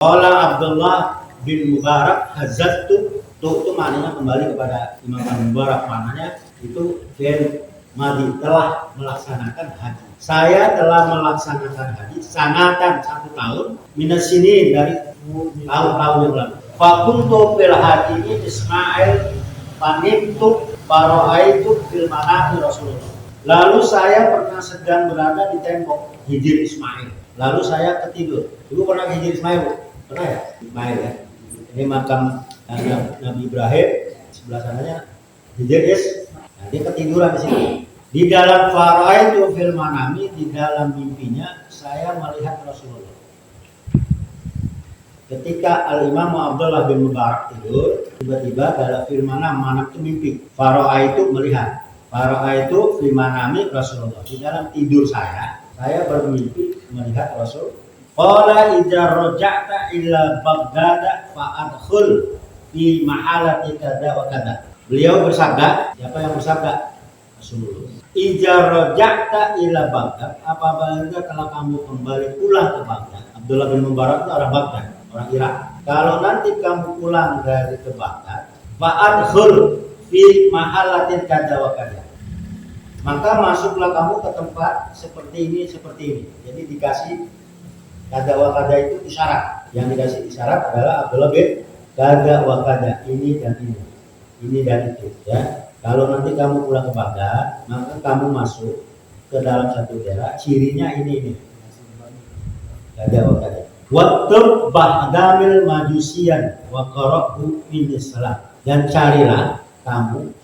Qala Abdullah bin Mubarak hazattu, itu maknanya kembali kepada Imam bin Mubarak, maknanya itu fi'il madhi, telah melaksanakan haji. Saya telah melaksanakan haji sanatan 1 tahun minas sinin, dari tahun-tahun yang lalu. Fakuntu fil haji Ismail panimtu faro'aitu fil manami Rasulullah. Lalu saya pernah sedang berada di tembok Hijir Ismail. Lalu saya ketidur. Dulu pernah Hijir Ismail? Pernah ya? Ismail ya. Ini makam Nabi Ibrahim, sebelah sananya Hijir Ismail. Nah, dia ketiduran di sini. Di dalam faro'aitu fil manami, di dalam mimpinya saya melihat Rasulullah. Ketika Al-Imam Abdullah bin Mubarak tidur, tiba-tiba dalam fil manam itu mimpi. Faro'aitu melihat. Faro'aitu fil manami Rasulullah. Di dalam tidur saya bermimpi melihat Rasul. Qala idza raja'ta ila Baghdad fa'adkhul fi mahalati kada wa kada. Beliau bersabda, siapa yang bersabda? Rasulullah. Idza raja'ta ila Baghdad, apabila kalau kamu kembali pulang ke Baghdad. Abdullah bin Mubarak itu orang Baghdad, orang Irak. Kalau nanti kamu pulang dari ke Baghdad, fa'adkhul fi mahalatin kada wa kada. Maka masuklah kamu ke tempat seperti ini. Jadi dikasih kada wa kada itu isyarat. Yang dikasih isyarat adalah Abdullah bin kada wa kada, ini dan itu ya. Kalau nanti kamu pulang ke Baghdad, maka kamu masuk ke dalam satu daerah, cirinya ini. Kada wa kada. Wattub bahdamil majusiyan wa qara'u min salam. Dan carilah kamu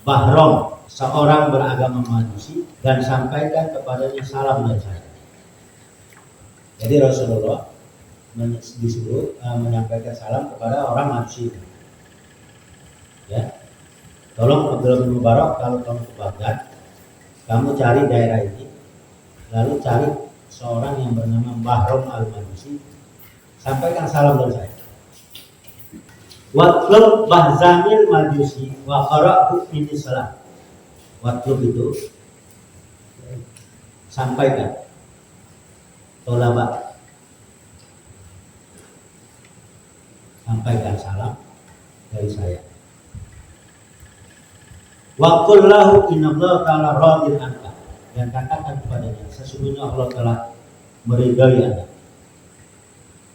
Bahrom, seorang beragama Majusi, dan sampaikan kepadanya salam dari saya. Jadi Rasulullah disuruh menyampaikan salam kepada orang Majusi. Ya, tolong Abdullah bin Mubarak, kalau kamu ke Baghdad, kamu cari daerah ini, lalu cari seorang yang bernama Bahrom al-Majusi, sampaikan salam dari saya. Watlub bahzamil majusi wa qara'u min salam. Watlub itu sampaikan, tolaba, sampaikan salam dari saya. Wa qul lahu innallaha ta'ala radin anka, dan katakan kepadanya sesungguhnya Allah telah meridai Anda.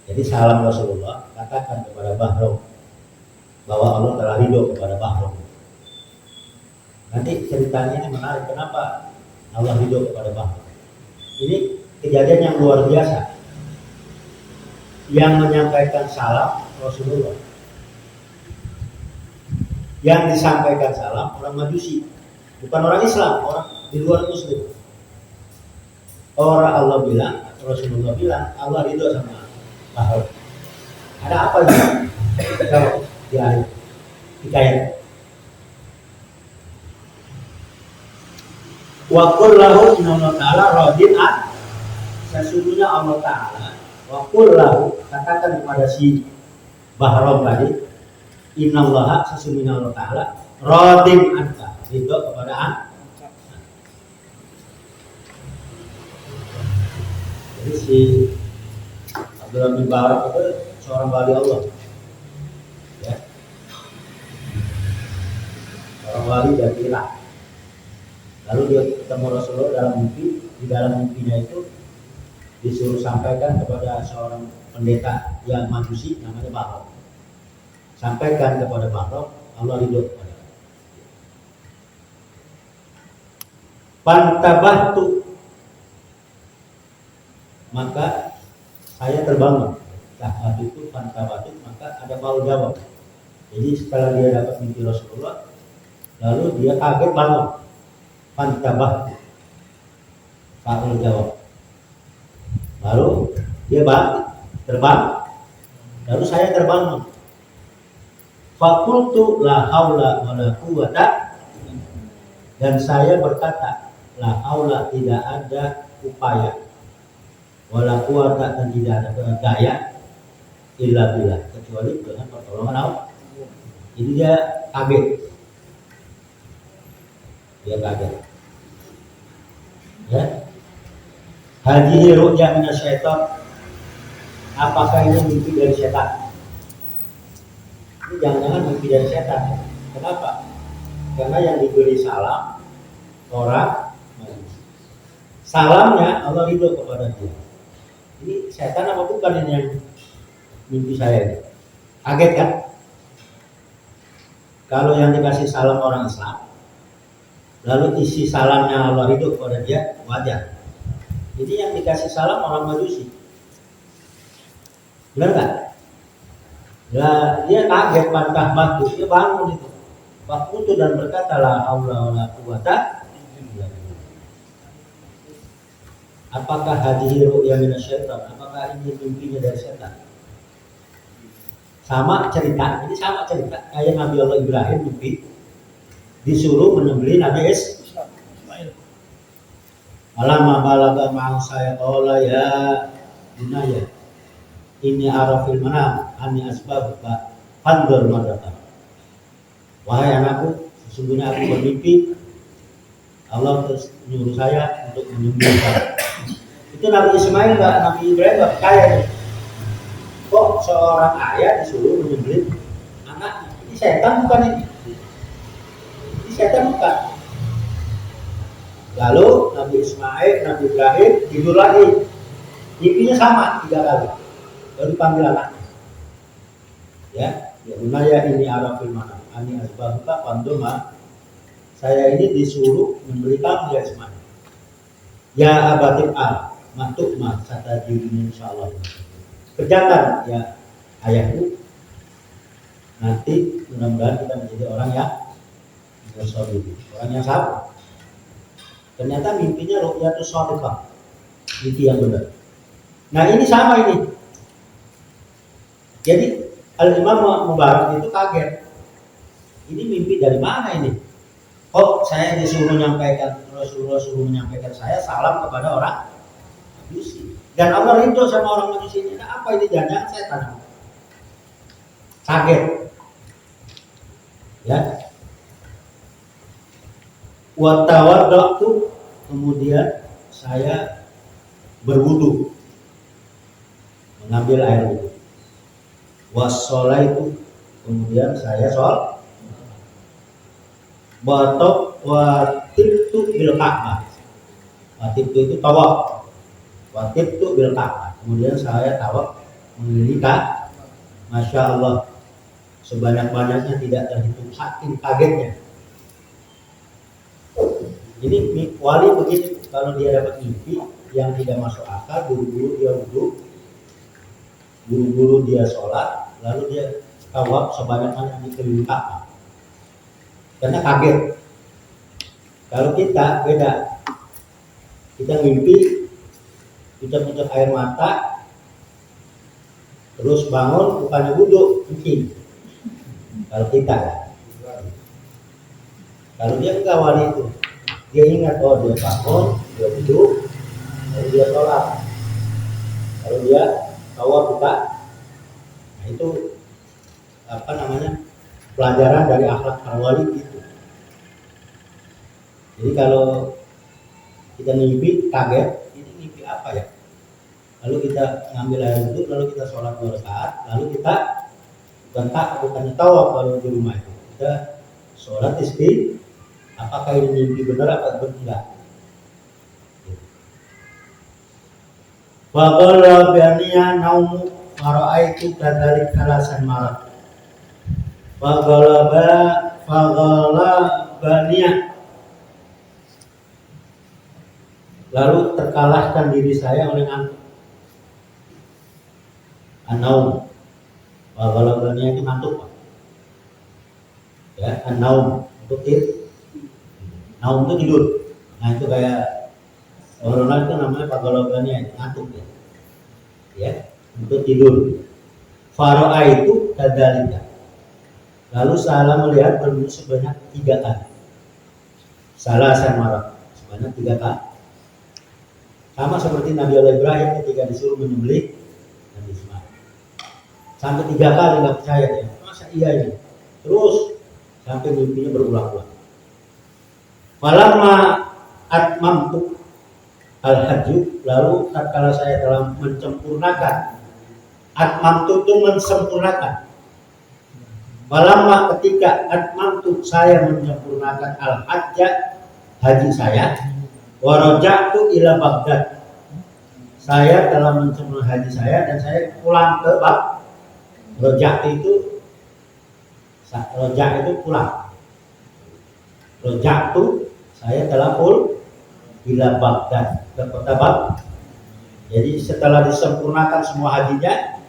Jadi salam Rasulullah, katakan kepada Bahrom bahwa Allah telah ridho kepada Bahrom. Nanti ceritanya ini menarik, kenapa Allah ridho kepada Bahrom. Ini kejadian yang luar biasa. Yang menyampaikan salam Rasulullah, yang disampaikan salam orang Majusi, bukan orang Islam, orang di luar Muslim. Orang Allah bilang, Rasulullah bilang Allah ridho sama Bahrom. Ada apa ini? Jawab di akhir hikayat. Wa qul lahu innallaha ta'ala radin an, sesungguhnya Allah Ta'ala, wa qul lahu, katakan kepada si Bahrom tadi, innallaha, sesungguhnya Allah Ta'ala radin anka, ridho kepada an. Jadi si Abdullah bin Mubarak itu seorang wali Allah. Ya. Orang wali dari Irak. Lalu dia ketemu Rasulullah dalam mimpi. Di dalam mimpinya itu disuruh sampaikan kepada seorang pendeta yang Majusi namanya Bahrom. Sampaikan kepada Bahrom, Allah ridho kepada. Pantabahtu, maka saya terbangun. Tahap itu pantabahtu, maka ada faul jawab. Jadi setelah dia dapat mimpi Rasulullah, lalu dia kaget bangun. Pantabahtu, faul jawab. Lalu dia terbang. Lalu saya terbangun. Fakultu la haula wa la quwwata, dan saya berkata la haula, tidak ada upaya, wala quwwata, dan tidak ada daya, illa billah, kecuali dengan pertolongan Allah. Jadi dia kaget. Ya. Hadhihi ru'ya minasyaitan, Apakah ini mimpi dari setan? Ini jangan-jangan mimpi dari setan. Kenapa? Karena yang diberi salam orang manusia. Salamnya Allah ridho kepada dia. Ini setan apa bukan ini yang mimpi saya ini? Kaget kan? Kalau yang dikasih salam orang Islam, lalu isi salamnya Allah ridho kepada dia, wajar. Ini yang dikasih salam orang Majusi. Benar nggak? Nah, dia kaget pantah batu, dia bangun itu. Wakutu dan berkata la haula wala quwata illa billah. Apakah hadhihi ru'ya minasyaitan? Apakah ini mimpinya dari setan? Sama cerita, ini sama cerita kayak Nabi Allah Ibrahim mimpi disuruh menyembelih Nabi Ismail. Alamma balaga mau saya qala ya bunayya ini arafil manam ani asbabuka fandur madaka. Wahai anakku, sesungguhnya aku bermimpi Allah terus menyuruh saya untuk menyembelih kamu. Itu Nabi Ismail enggak, Nabi Ibrahim enggak percaya. Kok seorang ayah disuruh menyembelih anaknya? Ini setan bukan ini? Ini setan bukan? Lalu Nabi Ismail, Nabi Ibrahim tidur lagi. Mimpinya sama 3 kali. Lalu dipanggil anaknya. Ya bunaya ini arafil manam ani asbahuka pandoma. Saya ini disuruh membeli kamu ya Ismail. Ya abatif al matuk ma kata dirinya insyaallah. Kerjakan ya ayahku. Nanti mudah-mudahan kita menjadi orang yang bersolid, orang yang sabar. Ternyata mimpinya ru'yatus shadiqah, mimpi yang benar. Nah ini sama ini. Jadi Al-Imam Mubarak itu kaget. Ini mimpi dari mana ini? Kok saya disuruh menyampaikan, Rasulullah suruh menyampaikan saya salam kepada orang Majusi. Dan Allah rindu sama orang Majusi ini. Nah, apa ini jangan setan? Kaget. Ya. Wa tawaddatu, kemudian saya berwudu. Mengambil air wudu. Wassolaitu, kemudian saya sholat. Watibtu bil Ka'bah. Watibtu itu tawaf. Watibtu bil Ka'bah. Kemudian saya tawaf mengelilingi Ka'bah. Masya Allah, sebanyak-banyaknya tidak terhitung saking kagetnya. Ini wali begitu, kalau dia dapat mimpi yang tidak masuk akal, buru-buru dia wudu, buru-buru dia sholat, lalu dia tawaf sebanyak-banyaknya keliling Ka'bah. Karena kaget. Kalau kita beda, kita mimpi, kita puncak air mata, terus bangun bukannya wudhu, mungkin. Kalau kita, kalau dia enggak wali itu, dia ingat bahwa dia bangun, dia wudhu, lalu dia sholat, lalu dia tawaf buka. Nah itu apa namanya, pelajaran dari akhlak para wali itu. Jadi kalau kita mimpi kaget, ini mimpi apa ya? Lalu kita ngambil air wudhu, lalu kita sholat 2 rakaat, lalu kita bukannya tawaf kalau di rumah itu, kita sholat istighfar. Apakah ini mimpi benar atau enggak? Wa qala bi'aniya naumu fara'aitu kadzalik kalasan marat. Wa ghalabaniya, lalu terkalahkan diri saya oleh ngantuk. An-naum. Wa ghalabaniya itu ngantuk, Pak. Ya, an-naum untuk tidur. Naum itu tidur. Nah itu kayak orang itu namanya pagologannya ngantuk ya. Ya, untuk tidur. Faro'a itu kadzalika. Lalu saya melihat berwudu sebanyak 3 kali. Salah saya marah sebanyak 3 kali. Sama seperti Nabi Allah Ibrahim ketika disuruh menyembelih Nabi Ismail. Sampai 3 kali nggak percaya ya. Masa iya ini? Terus sampai mimpinya berulang-ulang. Falamma atmamtu al-hajju, lalu tatkala saya telah menyempurnakan Atmamtu itu mensempurnakan. Walamma ketika atmamtu saya menyempurnakan al-hajjah haji saya, waraja'tu ila Baghdad. Saya telah menyempurnakan haji saya dan saya pulang ke Baghdad. Rojak itu pulang. Roja'tu saya telah ila Baghdad, ke kota Baghdad. Jadi setelah disempurnakan semua hajinya,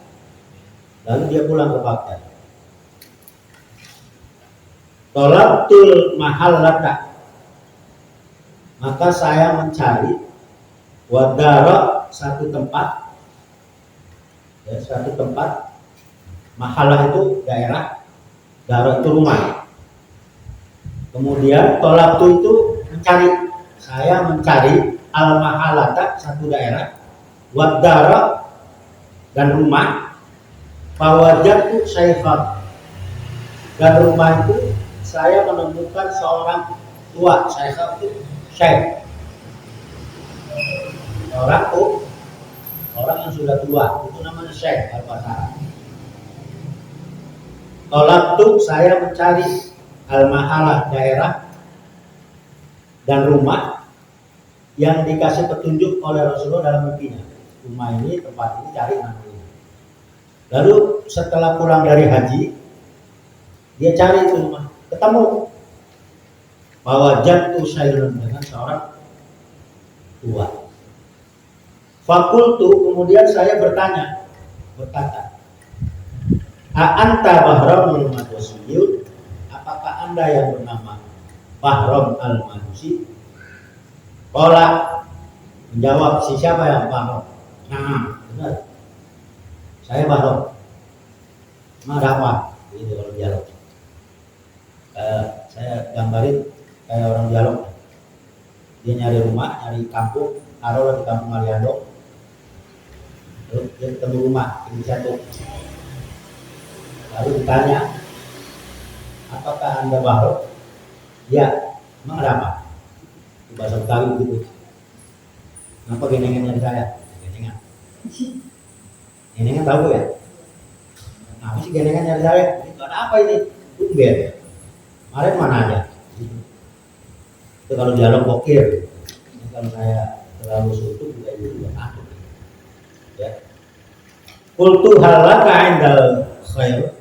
lalu dia pulang ke Baghdad. Tolabtul mahallata, maka saya mencari wadara satu tempat, ya, satu tempat. Mahalah itu daerah, dara itu rumah. Kemudian tolabtu itu mencari, saya mencari al mahalata satu daerah, wadara dan rumah. Fawajadtu syaifan, dan rumah itu saya menemukan seorang tua. Syaikh itu syaikh, orang yang sudah tua, itu namanya syaikh al-basara. Tolabtu saya mencari al-mahalah daerah dan rumah yang dikasih petunjuk oleh Rasulullah dalam mimpinya. Rumah ini, tempat ini, cari namanya. Lalu setelah pulang dari haji, dia cari itu rumah, ketemu. Fawajadtu syairun, dengan seorang tua. Fakultu, kemudian saya berkata, a'anta Bahram al-Majusi, apakah anda yang bernama Bahram al-Majusi? Qala, menjawab, si siapa yang Bahram? Nah, benar, saya Bahram. Ada apa? Ini orang dialog. Saya gambarin kayak orang dialog. Dia nyari rumah, nyari kampung, taruh di kampung Aliando. Lalu dia ketemu rumah, ini satu. Lalu ditanya, apakah anda Bahram? Ya, emang ada apa? Di bahasa Betawi begitu. Kenapa genengan nyari saya? Genengan. Genengan tahu ya? Kenapa sih genengan nyari saya? Itu ada apa ini? Tumben. Kemarin mana aja? Itu kalau dialog pokir. Ini kalau saya terlalu suntuk juga juga takut. Ya. Qultu halaka indal khair.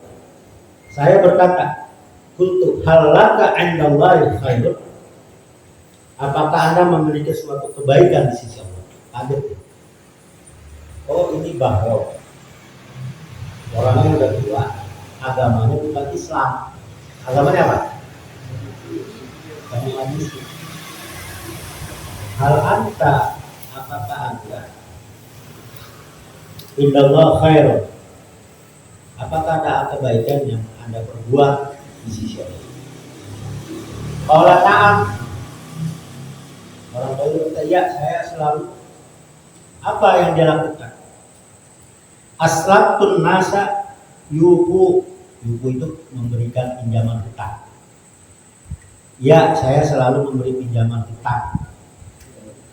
Saya berkata, qultu halaka indallahi khair. Apakah anda memiliki suatu kebaikan di sisi Allah? Ada. Oh, ini Bahram. Orangnya udah tua, agamanya bukan Islam. Agamanya apa? Agama Muslim. Hal anta, apakah anda indallah khairun, apakah ada kebaikan yang anda perbuat di sisi Allah? Qala na'am. Orang tua berkata, ya, saya selalu. Apa yang dia lakukan? Aslabtun nasa yuku. Yuku itu memberikan pinjaman hutang. Ya, saya selalu memberi pinjaman hutang.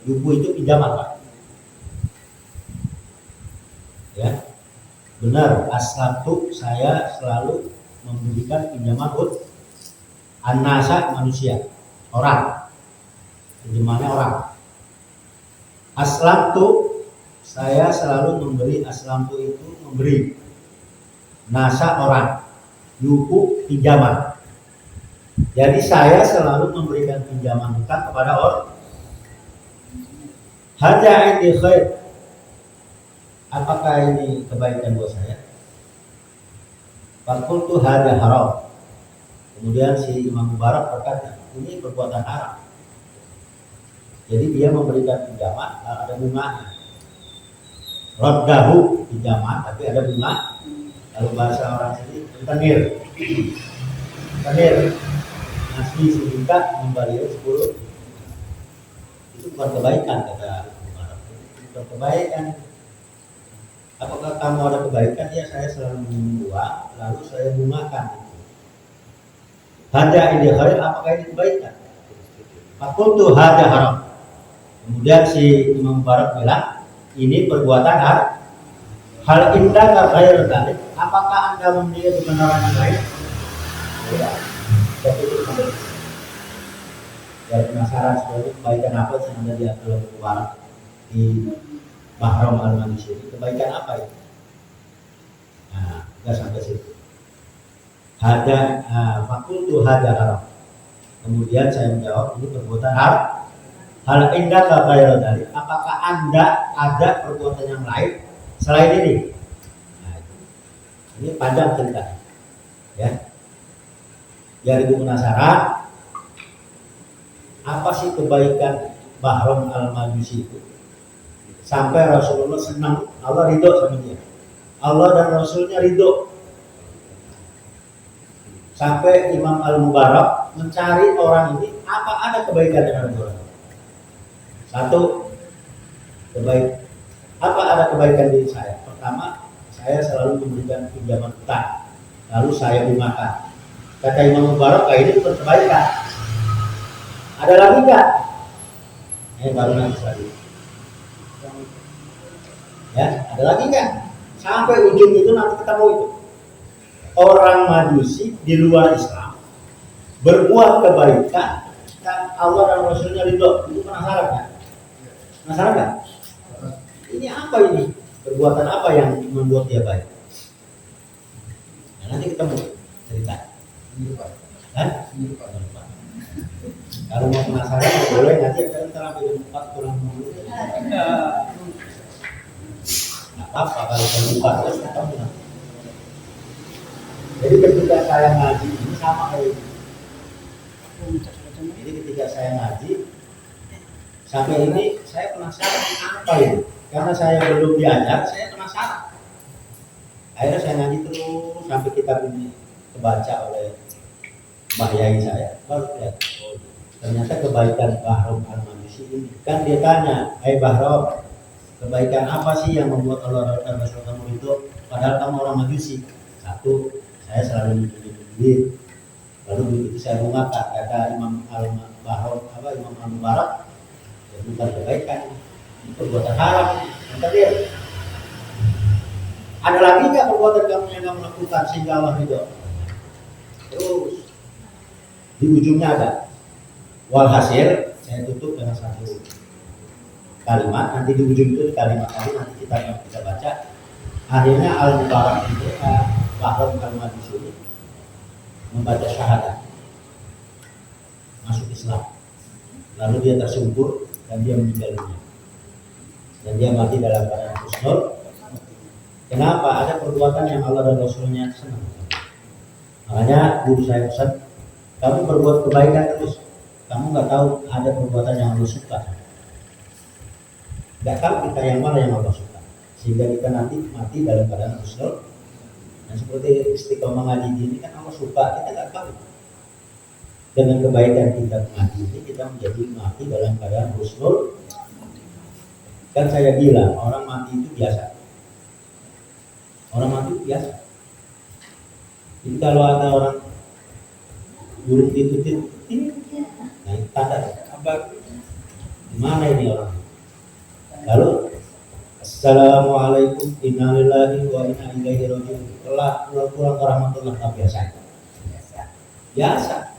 Yuku itu pinjaman, Pak. Ya, benar. Aslabtu, saya selalu memberikan pinjaman hutang. An-nasa, manusia, orang. Pinjamannya orang. Aslamtu, saya selalu memberi. Aslamtu itu memberi. Nasa orang. Yuku pinjaman. Jadi saya selalu memberikan pinjaman hutang kepada orang. Hadza indi khair. Apakah ini kebaikan buat saya? Faqultu hadza haram. Kemudian si Imam Mubarak berkata, ini perbuatan haram. Jadi dia memberikan pinjaman, ada bunganya. Raddahu, pinjaman, tapi ada bunga. Lalu bahasa orang sini, tenir. Nasi sejuta membayar 10. Itu bukan kebaikan, kata Mubarak. Itu bukan kebaikan. Apakah kamu ada kebaikan? Ya, saya selalu membuat, lalu saya bungakan. Hadza indi khair, apakah ini kebaikan? Faqultu hadza haram. Kemudian si Imam Mubarak bilang, ini perbuatan Hal indah ghair dzalik, apakah Anda memiliki kebenaran yang lain? Tidak. Jadi itu kembali. Jadi penasaran sebenarnya kebaikan apa yang ada di alam mubarak di Mahram al-Manis ini? Kebaikan apa itu? Nah, kita sampai situ. Hada fakultu hada haram. Kemudian saya menjawab, ini perbuatan haram. Hal indah ghair dzalik, apakah Anda ada perbuatan yang lain selain ini? Nah, ini panjang cerita, ya. Yang ibu penasaran, apa sih kebaikan Bahram al-Majusi itu? Sampai Rasulullah senang, Allah ridho sama dia. Allah dan Rasulnya ridho. Sampai Imam Al-Mubarak mencari orang ini, apa ada kebaikan dengan orang? Satu, apa ada kebaikan diri saya? Pertama, saya selalu memberikan pinjaman utang, lalu saya bungakan. Kata Imam Mubarak, ini bukan kebaikan. Ada lagi nggak? Baru nanti lagi. Ya, ada lagi nggak? Sampai ujung itu nanti ketemu itu. Orang Majusi di luar Islam berbuat kebaikan dan Allah dan Rasulnya ridho. Itu penasaran kan? Penasaran kan? Ini apa ini? Perbuatan apa yang membuat dia baik? Nah, nanti ketemu cerita. Kalau mau penasaran boleh nanti akan terapi 4 kurang 10. Nggak apa-apa kalau saya buka terus ketemu. Jadi ketika saya ngaji ini sama kayak ini. Jadi ketika saya ngaji sampai ini saya penasaran apa ini? Karena saya belum diajar, saya penasaran. Akhirnya saya ngaji terus sampai kitab ini kebaca oleh Mbah Yai saya. Baru lihat, ternyata kebaikan Bahram al-Majusi ini. Kan dia tanya, Bahram, kebaikan apa sih yang membuat Allah dan Rasul kamu itu? Padahal kamu orang Majusi. Satu, saya selalu minjem duit. Lalu duit itu saya bungakan. Kata Imam Al-Bahram, Imam Al-Mubarak, ya bukan kebaikan, itu perbuatan haram. Kata dia, ada lagi nggak perbuatan kamu yang kamu lakukan sehingga Allah ridho? Terus di ujungnya ada walhasil, saya tutup dengan satu kalimat. Nanti di ujung itu kalimat tadi nanti kita baca. Akhirnya Al-Mubarak itu Bahram al-Majusi ini membaca syahadat, masuk Islam. Lalu dia tersungkur dan dia meninggal dunia. Dan dia mati dalam keadaan husnul. Kenapa? Ada perbuatan yang Allah dan Rasulnya senang. Makanya guru saya pesan, kamu berbuat kebaikan terus. Kamu nggak tahu ada perbuatan yang Allah suka. Nggak tahu kita yang mana yang Allah suka. Sehingga kita nanti mati dalam keadaan husnul. Nah, seperti istiqomah ngaji ini kan Allah suka, kita nggak tahu. Dengan kebaikan kita ngaji ini kita menjadi mati dalam keadaan husnul. Kan saya bilang orang mati itu biasa. Orang mati itu biasa. Jadi kalau ada orang burung ditutup, nah itu tanda apa? Mana ini orang? Lalu Assalamualaikum innalillahi wa inna ilaihi raji'un. Telah pulang warahmatullahi wabarakatuh. Biasa.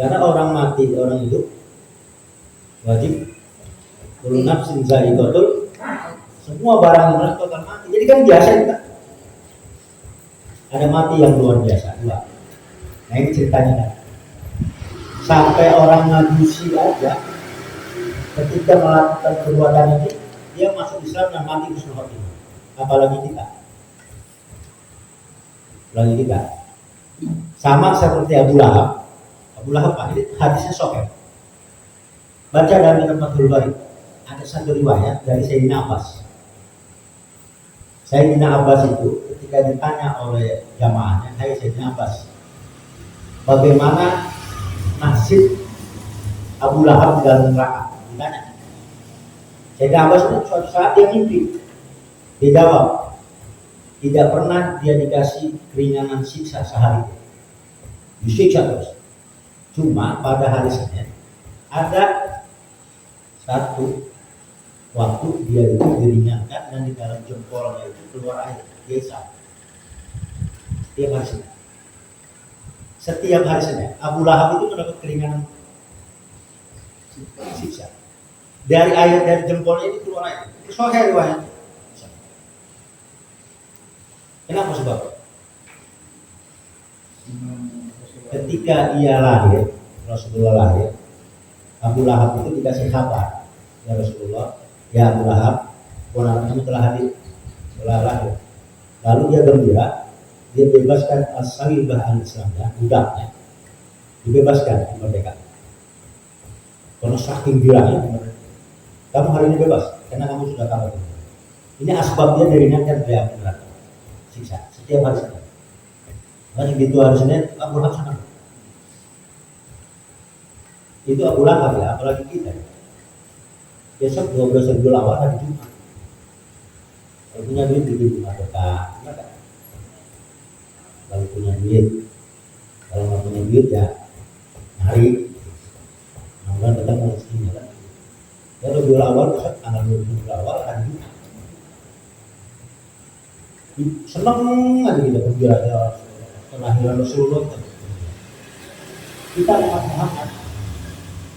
Karena orang mati, orang hidup wajib kullu nafsin za'iqatul. Semua barang yang harus akan mati. Jadi kan biasa kita. Ada mati yang luar biasa, dua. Nah ini ceritanya kan. Sampai orang Majusi aja ketika melakukan perbuatan ini dia masuk Islam dan mati husnul khotimah. Apalagi kita. Apalagi kita. Sama seperti Abu Lahab. Abu Lahab ini hadisnya sahih. Baca dalam kitab Fathul Bari. Ada satu riwayat dari Sayyidina Abbas. Sayyidina Abbas itu ketika ditanya oleh jamaahnya, hai Sayyidina Abbas, bagaimana nasib Abu Lahab di dalam neraka? Ditanya. Sayyidina Abbas itu suatu saat dia mimpi. Dia jawab, tidak pernah dia dikasih keringanan siksa sehari. Disiksa terus. Cuma pada hari Senin ada satu waktu dia itu diringankan dan di dalam jempolnya itu keluar air biasa setiap hari Senin Abu Lahab itu mendapat keringanan siksa dari air dari jempolnya ini keluar air. Sahih riwayat. Kenapa sebab? Ketika ia lahir, Rasulullah lahir, Abu Lahab itu dikasih kabar, ya Rasulullah, ya Abu Lahab, ponakanmu telah hadir, telah lahir. Lalu dia gembira, dia bebaskan as-salibah al-Islamnya, budaknya, dibebaskan, merdeka. Karena saking girangnya, kamu hari ini bebas, karena kamu sudah kabar. Ini asbabnya diringankan dari api neraka, siksa setiap hari Senin. Karena begitu hari Senin, Abu Lahab senang. Itu Abu Lahab ya, apalagi kita. Besok 12 Rabiul Awal hari Jumat. Kalau punya duit bikin Jumat berkah, enggak? Kalau punya duit, kalau nggak punya duit ya hari. Mudah-mudahan tetap rezekinya kan. Ya Rabiul Awal besok tanggal 20 Rabiul Awal hari Jumat. Senang aja kita bergembira kelahiran Rasulullah kita umat Muhammad.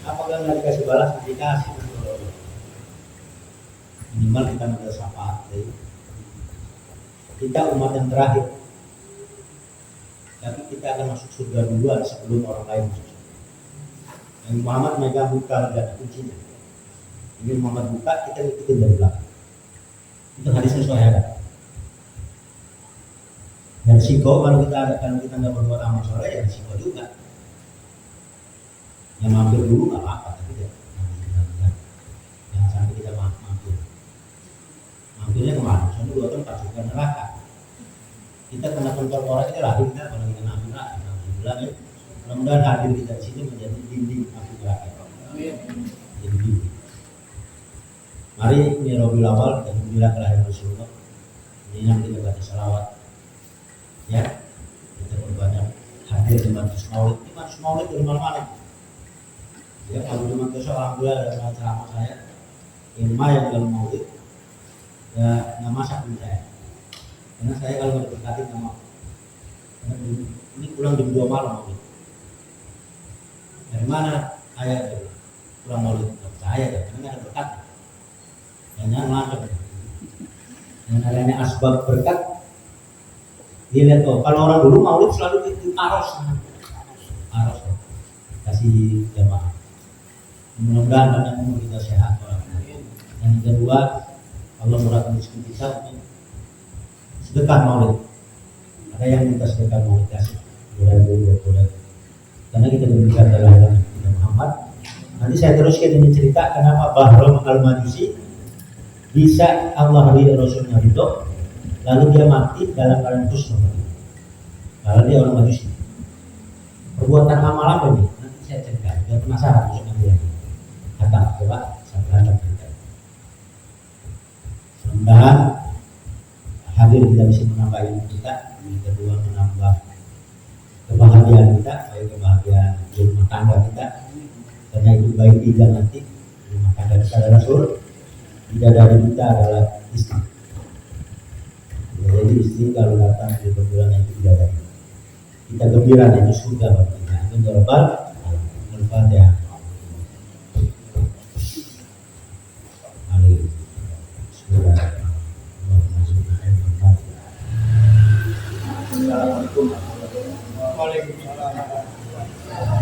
Apakah nggak dikasih balas? Dikasih. Minimal kita ada syafaat. Kita umat yang terakhir. Tapi kita akan masuk surga duluan sebelum orang lain masuk surga. Dan Muhammad megang buka dan kuncinya. Ini Muhammad buka, kita ikutin dari belakang. Itu hadis sesuai ada. Dan risiko kalau kita nggak berbuat amal soleh ya risiko juga. Yang mampir dulu nggak apa-apa, tapi ya jangan sampai kita mampir. Mampirnya kemana? Soalnya 2 tempat surga neraka. Kita kena kontrol orang kita lahir kita kalau kita mampir neraka. Bilang ya, mudah-mudahan hadir kita di sini menjadi dinding api neraka. Jadi dinding. Mari ini Rabiul Awal kita gembira kelahiran Rasulullah. Ini yang kita baca salawat. Ya, kita berbanyak hadir di majlis maulid. Ini majlis maulid dari mana-mana. Ya, kalau di majlis alhamdulillah ada ceramah saya, ilmu yang dalam maulid, ya nggak masak di saya. Karena saya kalau nggak diberkati nggak mau. Karena ini pulang jam 2 malam maulid. Dari mana ayat itu? Pulang maulid nggak percaya ya, karena nggak ada berkat. Jangan lancar. Dan adanya asbab berkat. Dia lihat kalau orang dulu maulid selalu itu aros kasih jamaah. Mudah-mudahan banyak umur kita sehat. Dan yang kedua, Allah murahkan rezeki kita untuk sedekah maulid. Ada yang minta sedekah maulid kasih 2020. Karena kita diberikan dalam kita Muhammad. Nanti saya teruskan ini cerita kenapa Bahram al-Majusi bisa Allah ridho Rasulnya ridho. Lalu dia mati dalam keadaan husnul. Kalau dia orang majusi. Perbuatan amal apa nih? Nanti saya cerita. Biar penasaran masuk nanti lagi. Datang, coba sampai datang cerita. Mudah-mudahan hadir kita bisa menambah ilmu kita. Yang kedua menambah kebahagiaan kita, baik kebahagiaan rumah tangga kita. Karena itu baik tiga nanti rumah tangga kita adalah surga. Tidak dari kita adalah istri. Jadi istri kalau datang di perbulan itu tidak ada. Kita gembira itu surga bagi kita. Itu global, al-Fatihah. Assalamualaikum warahmatullahi wabarakatuh.